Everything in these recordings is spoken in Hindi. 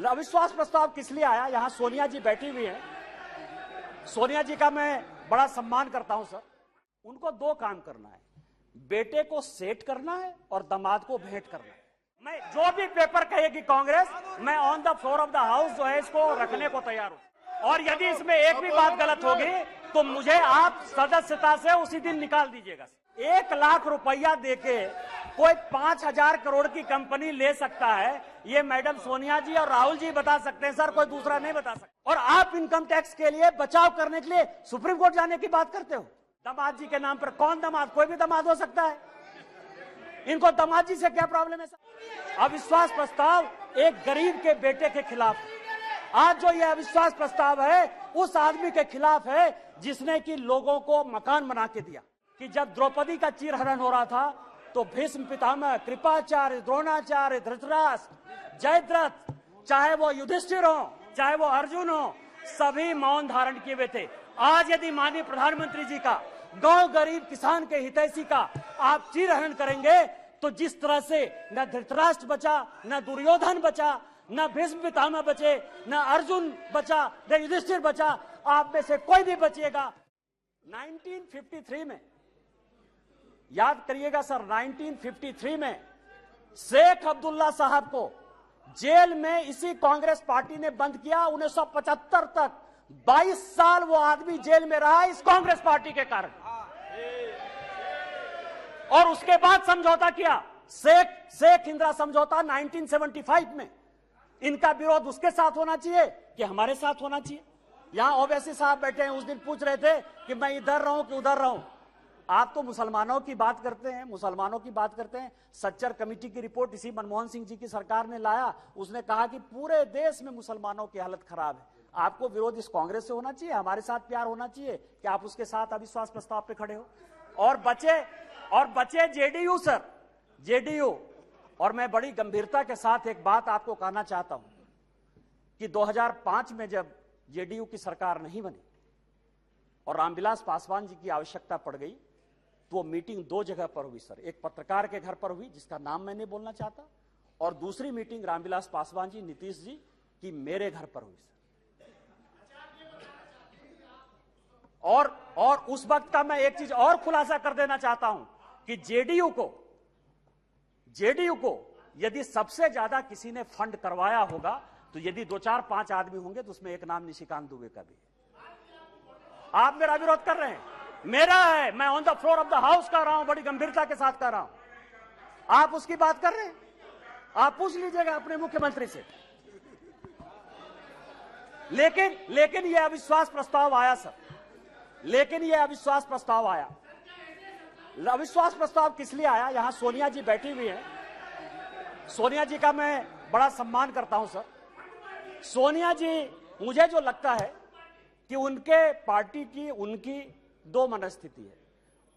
अविश्वास प्रस्ताव किस लिए आया? यहां सोनिया जी बैठी हुई हैं। सोनिया जी का मैं बड़ा सम्मान करता हूं सर। उनको दो काम करना है, बेटे को सेट करना है और दामाद को भेंट करना है। मैं जो भी पेपर कहेगी कांग्रेस, मैं on the floor of the house जो है इसको रखने को तैयार हूं। और यदि इसमें एक भी बात गलत होगी तो मुझे आप सदस्यता से उसी दिन निकाल दीजिएगा। 1 लाख रुपया देके कोई 5,000 करोड़ की कंपनी ले सकता है, ये मैडम सोनिया जी और राहुल जी बता सकते हैं सर, कोई दूसरा नहीं बता सकता। और आप इनकम टैक्स के लिए बचाव करने के लिए सुप्रीम कोर्ट जाने की बात करते हो। दामाद जी के नाम पर कौन दामाद? कोई भी दामाद हो सकता है। इनको दामाद जी से क्या प्रॉब्लम है सर? अविश्वास प्रस्ताव एक गरीब के बेटे के खिलाफ है। आज जो ये अविश्वास प्रस्ताव है उस आदमी के खिलाफ है जिसने कि लोगों को मकान बना के दिया। कि जब द्रौपदी का चीरहरण हो रहा था तो भीष्म पितामह, कृपाचार्य, द्रोणाचार्य, धृतराष्ट्र, जयद्रथ, चाहे वो युधिष्ठिर हो, चाहे वो अर्जुन हो, सभी मौन धारण किए हुए थे। आज यदि माननीय प्रधानमंत्री जी का, गांव गरीब किसान के हितैषी का आप चीरहरण करेंगे तो जिस तरह से न धृतराष्ट्र बचा, न दुर्योधन बचा, न भीष्म पितामह बचे, न अर्जुन बचा, न युधिष्ठिर बचा, आप में से कोई भी बचेगा। 1953 में, याद करिएगा सर, 1953 में शेख अब्दुल्ला साहब को जेल में इसी कांग्रेस पार्टी ने बंद किया। 1975 तक 22 साल वो आदमी जेल में रहा इस कांग्रेस पार्टी के कारण। और उसके बाद समझौता किया, शेख इंदिरा समझौता 1975 में। इनका विरोध उसके साथ होना चाहिए कि हमारे साथ होना चाहिए? यहां ओवैसी साहब बैठे हैं, उस दिन पूछ रहे थे कि मैं इधर रहूं कि उधर रहूं। आप तो मुसलमानों की बात करते हैं, मुसलमानों की बात करते हैं। सच्चर कमेटी की रिपोर्ट इसी मनमोहन सिंह जी की सरकार ने लाया, उसने कहा कि पूरे देश में मुसलमानों की हालत खराब है। आपको विरोध इस कांग्रेस से होना चाहिए, हमारे साथ प्यार होना चाहिए कि आप उसके साथ अविश्वास प्रस्ताव पे खड़े हो। और बचे जेडीयू सर, जेडीयू। और मैं बड़ी गंभीरता के साथ एक बात आपको कहना चाहता हूं कि 2005 में जब जेडीयू की सरकार नहीं बनी और रामविलास पासवान जी की आवश्यकता पड़ गई तो वो मीटिंग 2 जगह पर हुई सर। एक पत्रकार के घर पर हुई जिसका नाम मैं नहीं बोलना चाहता, और दूसरी मीटिंग रामविलास पासवान जी, नीतीश जी की मेरे घर पर हुई सर। और उस वक्त का मैं एक चीज और खुलासा कर देना चाहता हूं कि जेडीयू को यदि सबसे ज्यादा किसी ने फंड करवाया होगा तो यदि 2, 4, 5 आदमी होंगे तो उसमें एक नाम निशिकांत दुबे का भी है। आप मेरा विरोध कर रहे हैं, मेरा है, मैं on the floor of the house कर रहा हूं, बड़ी गंभीरता के साथ कर रहा हूं। आप उसकी बात कर रहे हैं? आप पूछ लीजिएगा अपने मुख्यमंत्री से। लेकिन यह अविश्वास प्रस्ताव आया सर, लेकिन यह अविश्वास प्रस्ताव आया। अविश्वास प्रस्ताव किस लिए आया? यहां सोनिया जी बैठी हुई हैं। सोनिया जी का मैं बड़ा सम्मान करता हूं सर। सोनिया जी, मुझे जो लगता है कि उनके पार्टी की, उनकी 2 मनस्थिति है।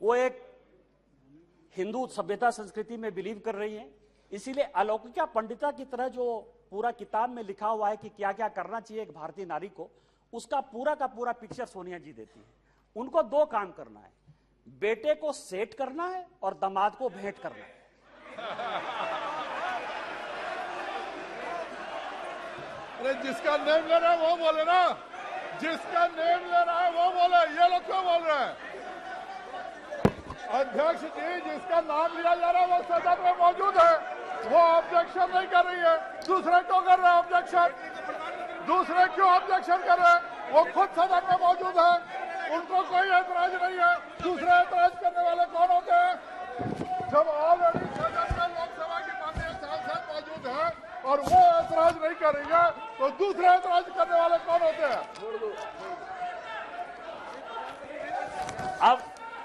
वो एक हिंदू सभ्यता संस्कृति में बिलीव कर रही हैं, इसीलिए अलौकिका पंडिता की तरह जो पूरा किताब में लिखा हुआ है कि क्या क्या करना चाहिए एक भारतीय नारी को, उसका पूरा का पूरा पिक्चर सोनिया जी देती है। उनको 2 काम करना है, बेटे को सेट करना है और दामाद को भेंट करना है। अरे जिसका नेम ले रहा है वो बोले ना, जिसका नेम ले रहा है वो बोले, ये लोग क्यों बोल रहे हैं? अध्यक्ष जी, जिसका नाम लिया जा रहा है वो सदन में मौजूद है, वो ऑब्जेक्शन नहीं कर रही है। दूसरे क्यों कर रहे हैं ऑब्जेक्शन? दूसरे क्यों ऑब्जेक्शन कर रहे हैं? वो खुद सदन में मौजूद है, उनको कोई ऐतराज नहीं है। दूसरे ऐतराज करने वाले कौन होते हैं? जब ऑलरेडी सदन में लोकसभा की माननीय सांसद मौजूद है और वो ऐतराज नहीं करेंगे तो दूसरे ऐतराज करने वाले कौन होते हैं?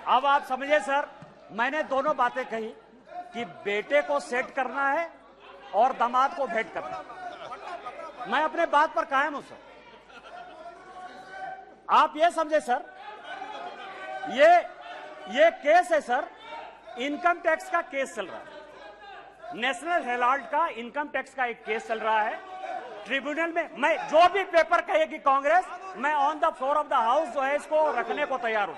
अब आप समझिए सर, मैंने दोनों बातें कही कि बेटे को सेट करना है और दामाद को भेंट करना है। मैं अपने बात पर कायम हूं सर। आप ये समझे सर, ये केस है सर, इनकम टैक्स का केस चल रहा है। नेशनल हेराल्ड का इनकम टैक्स का एक केस चल रहा है ट्रिब्यूनल में। मैं जो भी पेपर कहेगी कांग्रेस, मैं on the floor of the house जो है इसको रखने को तैयार हूं।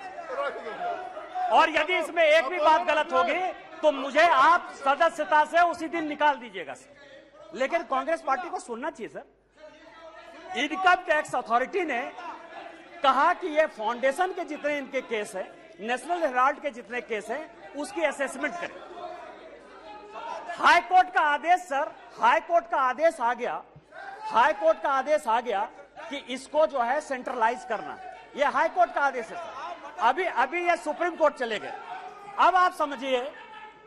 और यदि इसमें एक भी बात गलत होगी तो मुझे आप सदस्यता से उसी दिन निकाल दीजिएगा सर। लेकिन कांग्रेस पार्टी को सुनना चाहिए सर। इनकम टैक्स अथॉरिटी ने कहा कि ये फाउंडेशन के जितने इनके केस है, नेशनल हेराल्ड के जितने केस हैं, उसकी असेसमेंट करें। हाई कोर्ट का आदेश सर, हाई कोर्ट का आदेश आ गया, हाई कोर्ट का आदेश आ गया कि इसको जो है सेंट्रलाइज करना। ये हाई कोर्ट का आदेश है सर। अभी ये सुप्रीम कोर्ट चले गए। अब आप समझिए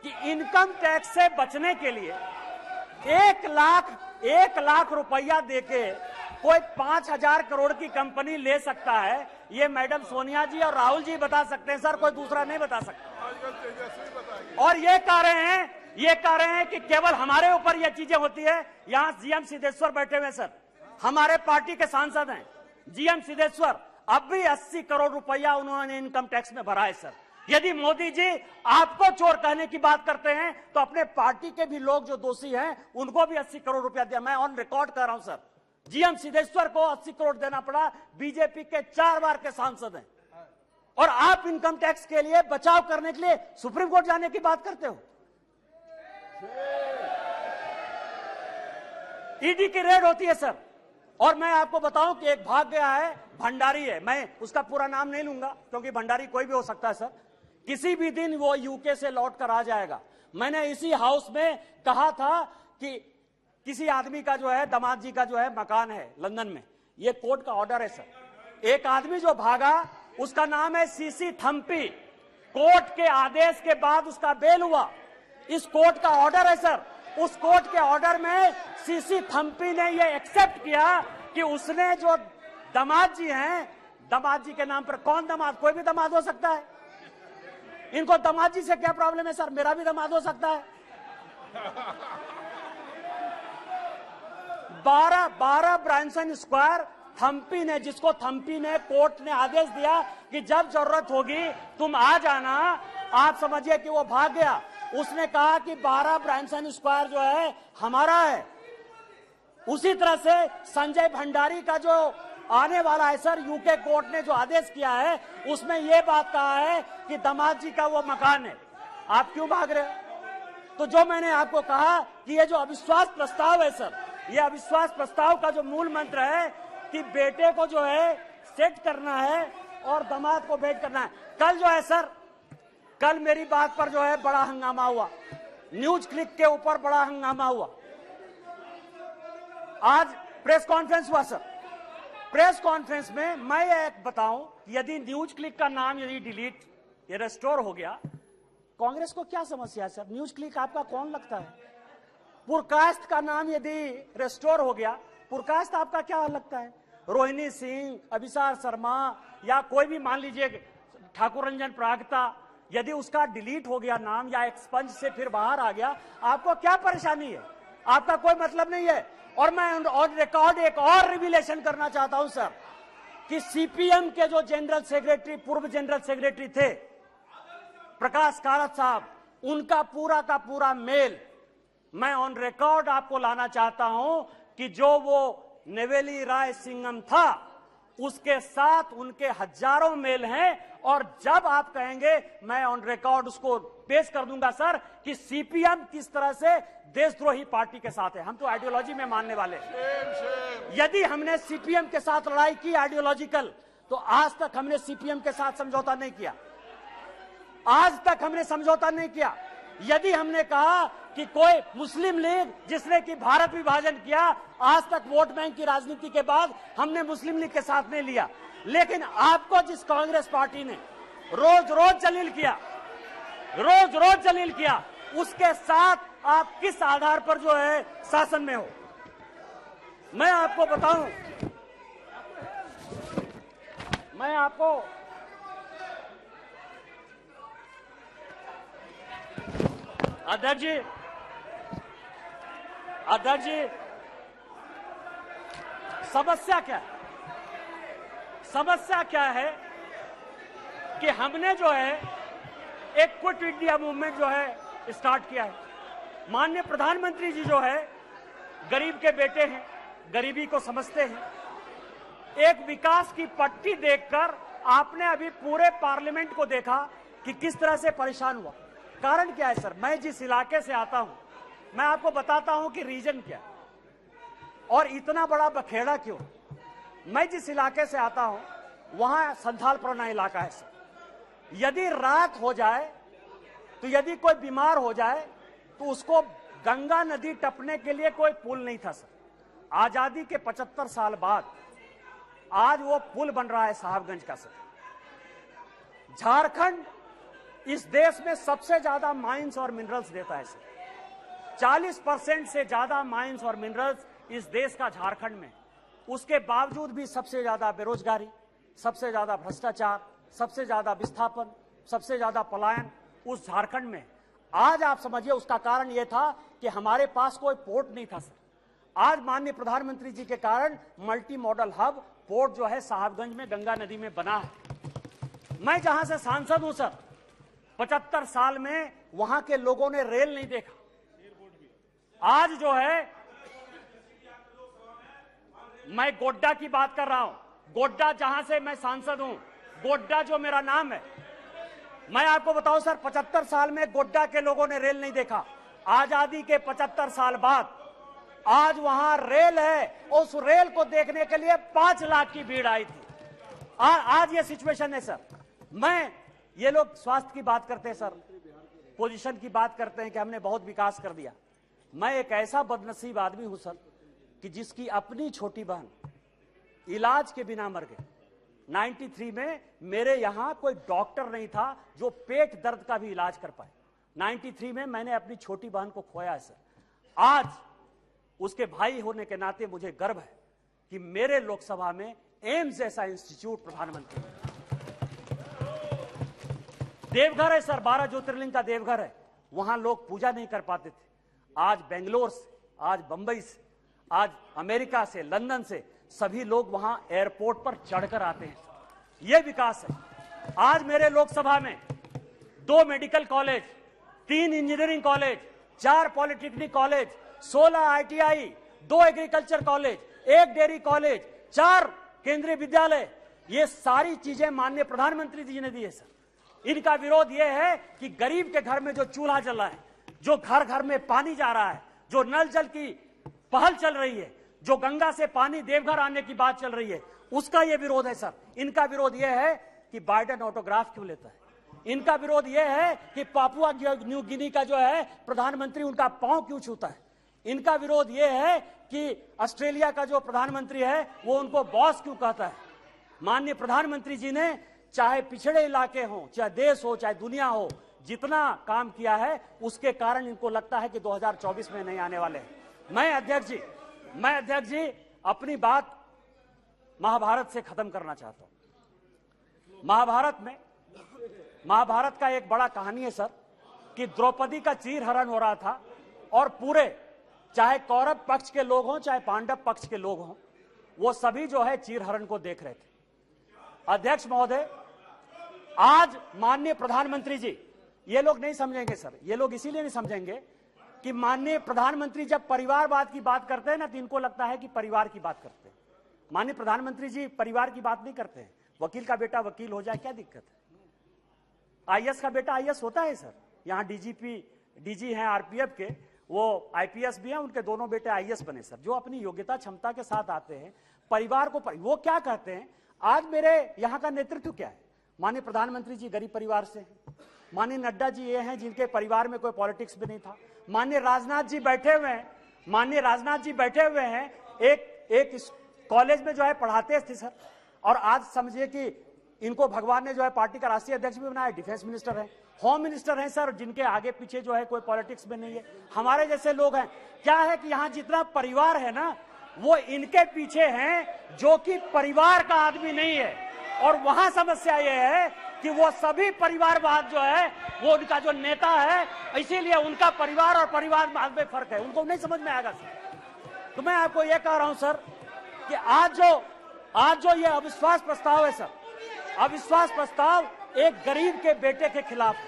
कि इनकम टैक्स से बचने के लिए 1 लाख रुपया देके कोई 5,000 करोड़ की कंपनी ले सकता है। ये मैडम सोनिया जी और राहुल जी बता सकते हैं सर, कोई दूसरा नहीं बता सकता। और ये कह रहे हैं कि केवल हमारे ऊपर ये चीजें होती है। यहां जीएम सिद्धेश्वर बैठे हुए सर, हमारे पार्टी के सांसद हैं जीएम सिद्धेश्वर। अब भी 80 करोड़ रुपया उन्होंने इनकम टैक्स में भरा है सर। यदि मोदी जी आपको चोर कहने की बात करते हैं तो अपने पार्टी के भी लोग जो दोषी हैं उनको भी 80 करोड़ रुपया दिया। मैं ऑन रिकॉर्ड कर रहा हूं सर, जीएम सिद्धेश्वर को 80 करोड़ देना पड़ा। बीजेपी के 4 बार के सांसद हैं और आप इनकम टैक्स के लिए बचाव करने के लिए सुप्रीम कोर्ट जाने की बात करते हो। ईडी की रेड होती है सर। और मैं आपको बताऊं कि एक भाग गया है, भंडारी है, मैं उसका पूरा नाम नहीं लूंगा क्योंकि भंडारी कोई भी हो सकता है सर। किसी भी दिन वो यूके से लौट कर आ जाएगा। मैंने इसी हाउस में कहा था कि किसी आदमी का जो है, दामाद जी का जो है मकान है लंदन में, ये कोर्ट का ऑर्डर है सर। एक आदमी जो भागा उसका नाम है सीसी थम्पी। कोर्ट के आदेश के बाद उसका बेल हुआ। इस कोर्ट का ऑर्डर है सर। उस कोर्ट के ऑर्डर में सीसी थम्पी ने यह एक्सेप्ट किया कि उसने जो दामाद जी हैं, दामाद जी के नाम पर कौन दामाद, कोई भी दामाद हो सकता है। इनको दामाद जी से क्या प्रॉब्लम है सर, मेरा भी दामाद हो सकता है। 12 ब्रांसन स्क्वायर थम्पी ने, जिसको थम्पी ने कोर्ट ने आदेश दिया कि जब जरूरत होगी तुम आ जाना। आप समझिए कि वो भाग गया। उसने कहा कि 12 ब्रांसन स्क्वायर जो है हमारा है। उसी तरह से संजय भंडारी का जो आने वाला है सर, यूके कोर्ट ने जो आदेश किया है उसमें यह बात कहा है कि दामाद जी का वो मकान है। आप क्यों भाग रहे हो? तो जो मैंने आपको कहा कि ये जो अविश्वास प्रस्ताव है सर, ये अविश्वास प्रस्ताव का जो मूल मंत्र है कि बेटे को जो है सेट करना है और दामाद को भेंट करना है। कल जो है सर, कल मेरी बात पर जो है बड़ा हंगामा हुआ, न्यूज क्लिक के ऊपर बड़ा हंगामा हुआ। आज प्रेस कॉन्फ्रेंस हुआ सर। प्रेस कॉन्फ्रेंस में मैं एक बताऊं, यदि न्यूज क्लिक का नाम यदि डिलीट या रेस्टोर हो गया, कांग्रेस को क्या समस्या है सर? न्यूज क्लिक आपका कौन लगता है? पुरकास्ट का नाम यदि रेस्टोर हो गया, पुरकास्ट आपका क्या लगता है? रोहिणी सिंह, अभिसार शर्मा या कोई भी मान लीजिए ठाकुर रंजन प्रागता, यदि उसका डिलीट हो गया नाम या एक्सपंज से फिर बाहर आ गया, आपको क्या परेशानी है? आपका कोई मतलब नहीं है। और मैं ऑन रिकॉर्ड एक और रिविलेशन करना चाहता हूं सर कि सीपीएम के जो जनरल सेक्रेटरी, पूर्व जनरल सेक्रेटरी थे प्रकाश कारात साहब, उनका पूरा का पूरा मेल मैं ऑन रिकॉर्ड आपको लाना चाहता हूं कि जो वो नेवेली राय सिंघम था उसके साथ उनके हजारों मेल हैं। और जब आप कहेंगे मैं ऑन रिकॉर्ड उसको पेश कर दूंगा सर कि सीपीएम किस तरह से देशद्रोही पार्टी के साथ है। हम तो आइडियोलॉजी में मानने वाले हैं। यदि हमने सीपीएम के साथ लड़ाई की आइडियोलॉजिकल, तो आज तक हमने सीपीएम के साथ समझौता नहीं किया। आज तक हमने समझौता नहीं किया। यदि हमने कहा कि कोई मुस्लिम लीग जिसने कि भारत विभाजन किया, आज तक वोट बैंक की राजनीति के बाद हमने मुस्लिम लीग के साथ नहीं लिया। लेकिन आपको जिस कांग्रेस पार्टी ने रोज रोज जलील किया, उसके साथ आप किस आधार पर जो है शासन में हो? मैं आपको बताऊं, मैं आपको अध्यक्ष जी, समस्या क्या है कि हमने जो है एक क्विट इंडिया मूवमेंट जो है स्टार्ट किया है। माननीय प्रधानमंत्री जी जो है गरीब के बेटे हैं, गरीबी को समझते हैं। एक विकास की पट्टी देखकर आपने अभी पूरे पार्लियामेंट को देखा कि किस तरह से परेशान हुआ। कारण क्या है सर? मैं जिस इलाके से आता हूं, मैं आपको बताता हूं कि रीजन क्या है और इतना बड़ा बखेड़ा क्यों। मैं जिस इलाके से आता हूं वहां संथालपुरना इलाका है सर। यदि रात हो जाए तो यदि कोई बीमार हो जाए तो उसको गंगा नदी टपने के लिए कोई पुल नहीं था सर। आजादी के 75 साल बाद आज वो पुल बन रहा है साहबगंज का सर। झारखंड इस देश में सबसे ज्यादा माइंस और मिनरल्स देता है सर। 40% से ज्यादा माइंस और मिनरल्स इस देश का झारखंड में। उसके बावजूद भी सबसे ज्यादा बेरोजगारी, सबसे ज्यादा भ्रष्टाचार, सबसे ज्यादा विस्थापन, सबसे ज्यादा पलायन उस झारखंड में। आज आप समझिए उसका कारण यह था कि हमारे पास कोई पोर्ट नहीं था सर। आज माननीय प्रधानमंत्री जी के कारण मल्टी मॉडल हब पोर्ट जो है साहबगंज में गंगा नदी में बना है। मैं जहां से सांसद हूं सर, 75 साल में वहां के लोगों ने रेल नहीं देखा। आज जो है मैं गोड्डा की बात कर रहा हूं। गोड्डा जहां से मैं सांसद हूं, गोड्डा जो मेरा नाम है, मैं आपको बताऊं सर 75 साल में गोड्डा के लोगों ने रेल नहीं देखा। आजादी के 75 साल बाद आज वहां रेल है। उस रेल को देखने के लिए 5 लाख की भीड़ आई थी। आज ये सिचुएशन है सर। ये लोग स्वास्थ्य की बात करते हैं सर, पोजीशन की बात करते हैं कि हमने बहुत विकास कर दिया। मैं एक ऐसा बदनसीब आदमी हूं सर कि जिसकी अपनी छोटी बहन इलाज के बिना मर गई। 93 में मेरे यहां कोई डॉक्टर नहीं था जो पेट दर्द का भी इलाज कर पाए। 93 में मैंने अपनी छोटी बहन को खोया है सर। आज उसके भाई होने के नाते मुझे गर्व है कि मेरे लोकसभा में एम्स जैसा इंस्टीट्यूट प्रधानमंत्री। देवघर है सर, 12 ज्योतिर्लिंग का देवघर है, वहां लोग पूजा नहीं कर पाते थे। आज बेंगलोर से, आज बंबई से, आज अमेरिका से, लंदन से सभी लोग वहां एयरपोर्ट पर चढ़कर आते हैं। यह विकास है। आज मेरे लोकसभा में 2 medical college, 3 engineering college, 4 polytechnic college, 16 ITI, 2 agriculture college, 1 dairy college, 4 केंद्रीय विद्यालय, ये सारी चीजें माननीय प्रधानमंत्री जी ने दी है सर। इनका विरोध यह है कि गरीब के घर में जो चूल्हा जल रहा है, जो घर घर में पानी जा रहा है, जो नल जल की पहल चल रही है, जो गंगा से पानी देवघर आने की बात चल रही है, उसका यह विरोध है सर। इनका विरोध यह है कि बाइडेन ऑटोग्राफ क्यों लेता है। इनका विरोध यह है कि पापुआ न्यू गिनी का जो है प्रधानमंत्री उनका पांव क्यों छूता है। इनका विरोध यह है कि ऑस्ट्रेलिया का जो प्रधानमंत्री है वो उनको बॉस क्यों कहता है। माननीय प्रधानमंत्री जी ने चाहे पिछड़े इलाके हो, चाहे देश हो, चाहे दुनिया हो, जितना काम किया है उसके कारण इनको लगता है कि 2024 में नहीं आने वाले हैं। मैं अध्यक्ष जी अपनी बात महाभारत से खत्म करना चाहता हूं। महाभारत का एक बड़ा कहानी है सर कि द्रौपदी का चीरहरण हो रहा था और पूरे, चाहे कौरव पक्ष के लोग हों चाहे पांडव पक्ष के लोग हों, वो सभी जो है चीरहरण को देख रहे थे। अध्यक्ष महोदय, आज माननीय प्रधानमंत्री जी, ये लोग नहीं समझेंगे सर, ये लोग इसीलिए नहीं समझेंगे कि माननीय प्रधानमंत्री जब परिवारवाद की बात करते हैं ना तो इनको लगता है कि परिवार की बात करते हैं। माननीय प्रधानमंत्री जी परिवार की बात नहीं करते हैं। वकील का बेटा वकील हो जाए क्या दिक्कत है। IAS का बेटा IAS होता है सर। यहाँ DG हैं RPF के, वो IPS भी हैं, उनके दोनों बेटे IAS बने सर, जो अपनी योग्यता क्षमता के साथ आते हैं। परिवार को वो क्या कहते हैं। आज मेरे यहाँ का नेतृत्व क्या है। माननीय प्रधानमंत्री जी गरीब परिवार से हैं। माननीय नड्डा जी ये हैं जिनके परिवार में कोई पॉलिटिक्स भी नहीं था। माननीय राजनाथ जी बैठे हुए हैं, एक कॉलेज में जो है पढ़ाते थे सर, और आज समझिए कि इनको भगवान ने जो है पार्टी का राष्ट्रीय अध्यक्ष भी बनाया। डिफेंस मिनिस्टर है, होम मिनिस्टर है सर, जिनके आगे पीछे जो है कोई पॉलिटिक्स में नहीं है। हमारे जैसे लोग हैं। क्या है कि यहाँ जितना परिवार है ना वो इनके पीछे हैं जो कि परिवार का आदमी नहीं है। और वहां समस्या ये है कि वो सभी परिवारवाद जो है वो उनका जो नेता है, इसीलिए उनका परिवार और परिवारवाद में फर्क है, उनको नहीं समझ में आएगा सर। तो मैं आपको ये कह रहा हूं सर कि आज जो ये अविश्वास प्रस्ताव है सर, अविश्वास प्रस्ताव एक गरीब के बेटे के खिलाफ है।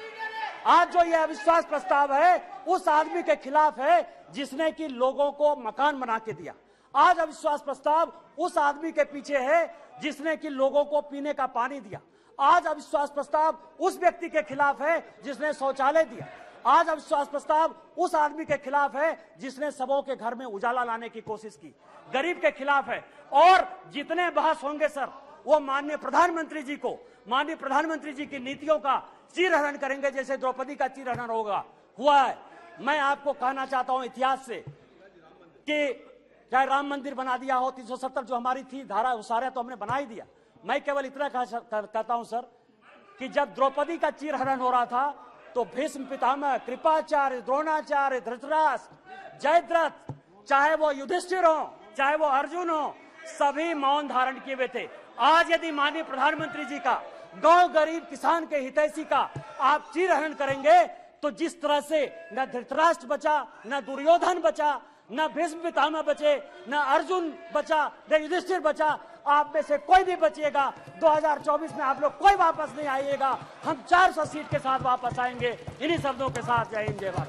आज जो ये अविश्वास प्रस्ताव है उस आदमी के खिलाफ है जिसने कि लोगों को मकान बना के दिया। आज अविश्वास प्रस्ताव उस आदमी के पीछे है जिसने कि लोगों को पीने का पानी दिया। आज अविश्वास प्रस्ताव उस व्यक्ति के खिलाफ है जिसने शौचालय दिया। आज अविश्वास प्रस्ताव उस आदमी के खिलाफ है जिसने सबों के घर में उजाला लाने की कोशिश की, गरीब के खिलाफ है। और जितने बहस होंगे सर, वो माननीय प्रधानमंत्री जी की नीतियों का चीरहरण करेंगे, जैसे द्रौपदी का चीरहरण हुआ है। मैं आपको कहना चाहता हूं इतिहास से कि चाहे राम मंदिर बना दिया हो, 370 जो हमारी थी धारा, वो सारे तो हमने बना ही दिया। मैं केवल इतना कहता हूं सर कि जब द्रौपदी का चीरहरण हो रहा था तो भीष्म पितामह, कृपाचार्य, द्रोणाचार्य, धृतराष्ट्र, जयद्रथ, चाहे वो युधिष्ठिर हो, चाहे वो अर्जुन हो, सभी मौन धारण किए हुए थे। आज यदि माननीय प्रधानमंत्री जी का गांव गरीब किसान के हितैषी का आप चीरहरण करेंगे तो जिस तरह से न धृतराष्ट्र बचा, न दुर्योधन बचा, न भीष्म पितामह बचे, न अर्जुन बचा, न युधिष्ठिर बचा, आप में से कोई भी बचिएगा 2024 में आप लोग कोई वापस नहीं आइएगा। हम 400 सीट के साथ वापस आएंगे। इन्हीं शब्दों के साथ जय हिंद जय भारत।